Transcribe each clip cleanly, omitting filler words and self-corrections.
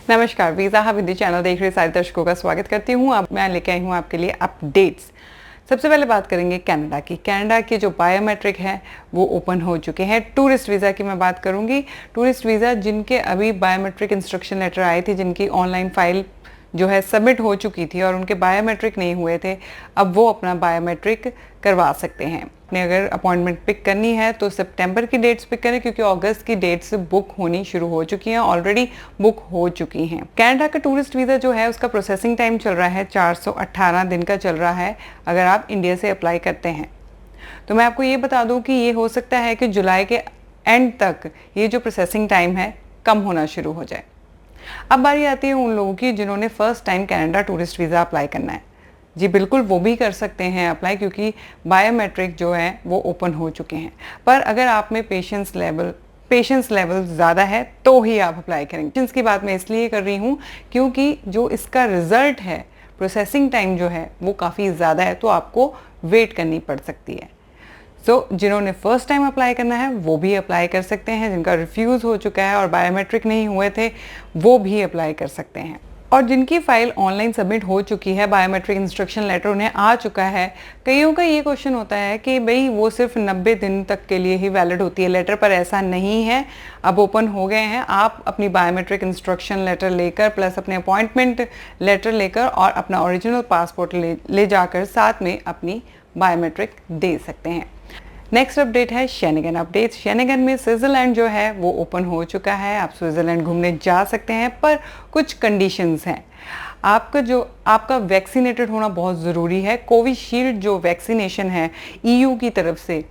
नमस्कार, visa hub Hindi channel देख रहे सारे दर्शकों का स्वागत करती हूँ। अब मैं लेके आई हूँ आपके लिए अपडेट्स। सबसे पहले बात करेंगे कनाडा की। कनाडा के जो बायोमेट्रिक है वो ओपन हो चुके हैं। टूरिस्ट वीज़ा की मैं बात करूँगी। टूरिस्ट वीज़ा जिनके अभी बायोमेट्रिक इंस्ट्रक्शन लेटर आए थे, जिनकी ऑनलाइन फाइल जो है सबमिट हो चुकी थी और उनके बायोमेट्रिक नहीं हुए थे, अब वो अपना बायोमेट्रिक करवा सकते हैं। आपने अगर अपॉइंटमेंट पिक करनी है तो सितंबर की डेट्स पिक करें, क्योंकि अगस्त की डेट्स बुक होनी शुरू हो चुकी हैं, ऑलरेडी बुक हो चुकी हैं। कनाडा का टूरिस्ट वीज़ा जो है उसका प्रोसेसिंग टाइम चल रहा है 418 दिन का चल रहा है अगर आप इंडिया से अप्लाई करते हैं। तो मैं आपको ये बता दूं कि ये हो सकता है कि जुलाई के एंड तक ये जो प्रोसेसिंग टाइम है कम होना शुरू हो जाए। अब बारी आती है उन लोगों की जिन्होंने first time Canada tourist visa apply करना है। जी बिल्कुल, वो भी कर सकते हैं अप्लाई, क्योंकि बायोमेट्रिक जो है वो ओपन हो चुके हैं। पर अगर आप में पेशेंस लेवल ज़्यादा है तो ही आप अप्लाई करेंगे। पेशेंस की बात मैं इसलिए कर रही हूँ क्योंकि जो इसका रिज़ल्ट है, प्रोसेसिंग टाइम जो है वो काफ़ी ज़्यादा है, तो आपको वेट करनी पड़ सकती है। जिन्होंने फर्स्ट टाइम अप्लाई करना है वो भी अप्लाई कर सकते हैं। जिनका रिफ्यूज़ हो चुका है और बायोमेट्रिक नहीं हुए थे वो भी अप्लाई कर सकते हैं। और जिनकी फ़ाइल ऑनलाइन सबमिट हो चुकी है, बायोमेट्रिक इंस्ट्रक्शन लेटर उन्हें आ चुका है, कईयों का ये क्वेश्चन होता है कि भाई वो सिर्फ 90 दिन तक के लिए ही वैलिड होती है लेटर, पर ऐसा नहीं है। अब ओपन हो गए हैं। आप अपनी बायोमेट्रिक इंस्ट्रक्शन लेटर लेकर प्लस अपने अपॉइंटमेंट लेटर लेकर और अपना ओरिजिनल पासपोर्ट ले जाकर साथ में अपनी बायोमेट्रिक दे सकते हैं। नेक्स्ट अपडेट है शेनिगन अपडेट। शेनिगन में स्विट्ज़रलैंड जो है वो ओपन हो चुका है। आप स्विट्ज़रलैंड घूमने जा सकते हैं, पर कुछ कंडीशंस हैं। आपका वैक्सीनेटेड होना बहुत ज़रूरी है। कोविशील्ड जो वैक्सीनेशन है EU की तरफ से,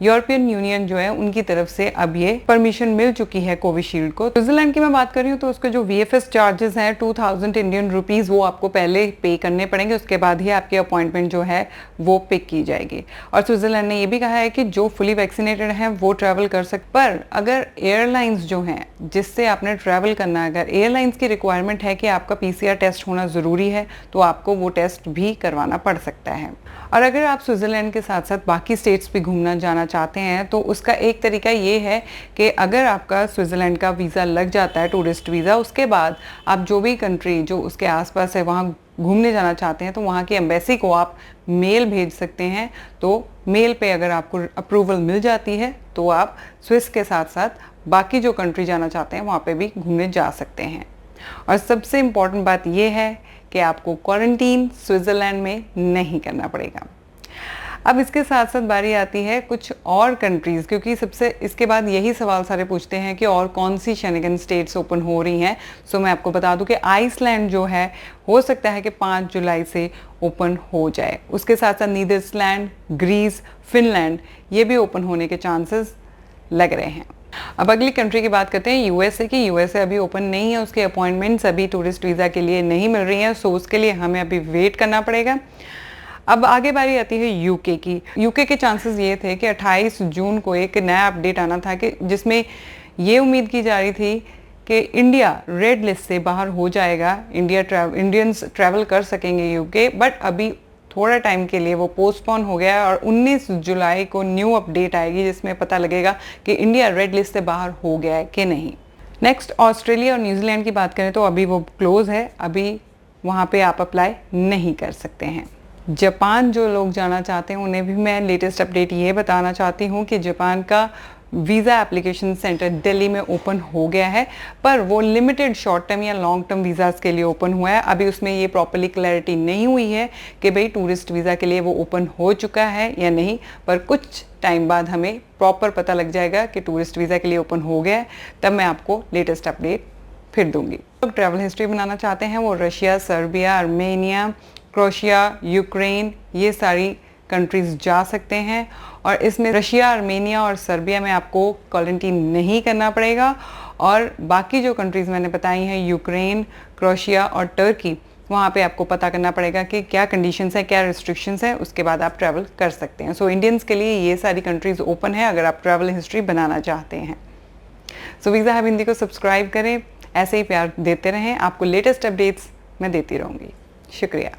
यूरोपियन यूनियन जो है उनकी तरफ से अब ये परमिशन मिल चुकी है कोविशील्ड को। स्विट्ज़रलैंड की मैं बात कर रही हूँ तो उसके जो VFS चार्जेस हैं 2000 इंडियन रुपीज़ वो आपको पहले पे करने पड़ेंगे। उसके बाद ही आपकी अपॉइंटमेंट जो है वो पिक की जाएगी। और स्विट्ज़रलैंड ने ये भी कहा है कि जो फुली वैक्सीनेटेड हैं वो ट्रैवल कर सकते। पर अगर एयरलाइंस जो हैं जिससे आपने ट्रैवल करना है, अगर एयरलाइंस की रिक्वायरमेंट है कि आपका PCR टेस्ट होना ज़रूरी है तो आपको वो टेस्ट भी करवाना पड़ सकता है। और अगर आप स्विट्ज़रलैंड के साथ साथ बाकी स्टेट्स भी घूमना जाना चाहते हैं तो उसका एक तरीका ये है कि अगर आपका स्विट्ज़रलैंड का वीज़ा लग जाता है, टूरिस्ट वीज़ा, उसके बाद आप जो भी कंट्री जो उसके आसपास है वहाँ घूमने जाना चाहते हैं तो वहाँ की एम्बेसी को आप मेल भेज सकते हैं। तो मेल पे अगर आपको अप्रूवल मिल जाती है तो आप स्विस के साथ साथ बाकी जो कंट्री जाना चाहते हैं वहाँ पर भी घूमने जा सकते हैं। और सबसे इम्पॉर्टेंट बात यह है कि आपको क्वारंटीन स्विट्ज़रलैंड में नहीं करना पड़ेगा। अब इसके साथ साथ बारी आती है कुछ और कंट्रीज़, क्योंकि सबसे इसके बाद यही सवाल सारे पूछते हैं कि और कौन सी शेनिगन स्टेट्स ओपन हो रही हैं। सो मैं आपको बता दूं कि आइसलैंड जो है हो सकता है कि 5 जुलाई से ओपन हो जाए। उसके साथ साथ नीदरलैंड, ग्रीस, फिनलैंड ये भी ओपन होने के चांसेस लग रहे हैं। अब अगली कंट्री की बात करते हैं USA की। USA अभी ओपन नहीं है, उसके अपॉइंटमेंट्स अभी टूरिस्ट वीज़ा के लिए नहीं मिल रही हैं, सो उसके लिए हमें अभी वेट करना पड़ेगा। अब आगे बारी आती है UK की। UK के चांसेस ये थे कि 28 जून को एक नया अपडेट आना था कि जिसमें ये उम्मीद की जा रही थी कि इंडिया रेड लिस्ट से बाहर हो जाएगा, इंडियंस ट्रैवल कर सकेंगे UK, बट अभी थोड़ा टाइम के लिए वो पोस्टपोन हो गया और 19 जुलाई को न्यू अपडेट आएगी जिसमें पता लगेगा कि इंडिया रेड लिस्ट से बाहर हो गया है कि नहीं। नेक्स्ट ऑस्ट्रेलिया और न्यूजीलैंड की बात करें तो अभी वो क्लोज है, अभी वहाँ पे आप अप्लाई नहीं कर सकते हैं। जापान जो लोग जाना चाहते हैं उन्हें भी मैं लेटेस्ट अपडेट ये बताना चाहती हूँ कि जापान का वीज़ा एप्लीकेशन सेंटर दिल्ली में ओपन हो गया है, पर वो लिमिटेड शॉर्ट टर्म या लॉन्ग टर्म वीज़ाज़ के लिए ओपन हुआ है। अभी उसमें ये प्रॉपर्ली क्लैरिटी नहीं हुई है कि भाई टूरिस्ट वीज़ा के लिए वो ओपन हो चुका है या नहीं, पर कुछ टाइम बाद हमें प्रॉपर पता लग जाएगा कि टूरिस्ट वीज़ा के लिए ओपन हो गया है, तब मैं आपको लेटेस्ट अपडेट फिर दूंगी। तो ट्रैवल हिस्ट्री बनाना चाहते हैं वो Russia, Serbia, Armenia, Croatia, Ukraine ये सारी कंट्रीज़ जा सकते हैं। और इसमें रशिया, आर्मेनिया और सर्बिया में आपको क्वारंटीन नहीं करना पड़ेगा। और बाकी जो कंट्रीज़ मैंने बताई हैं, यूक्रेन, क्रोएशिया और टर्की, वहाँ पे आपको पता करना पड़ेगा कि क्या कंडीशंस हैं, क्या रिस्ट्रिक्शंस हैं, उसके बाद आप ट्रैवल कर सकते हैं। सो इंडियंस के लिए ये सारी कंट्रीज़ ओपन है अगर आप ट्रैवल हिस्ट्री बनाना चाहते हैं। सो वीज़ा हब हिंदी को सब्सक्राइब करें, ऐसे ही प्यार देते रहें, आपको लेटेस्ट अपडेट्स मैं देती रहूँगी। शुक्रिया।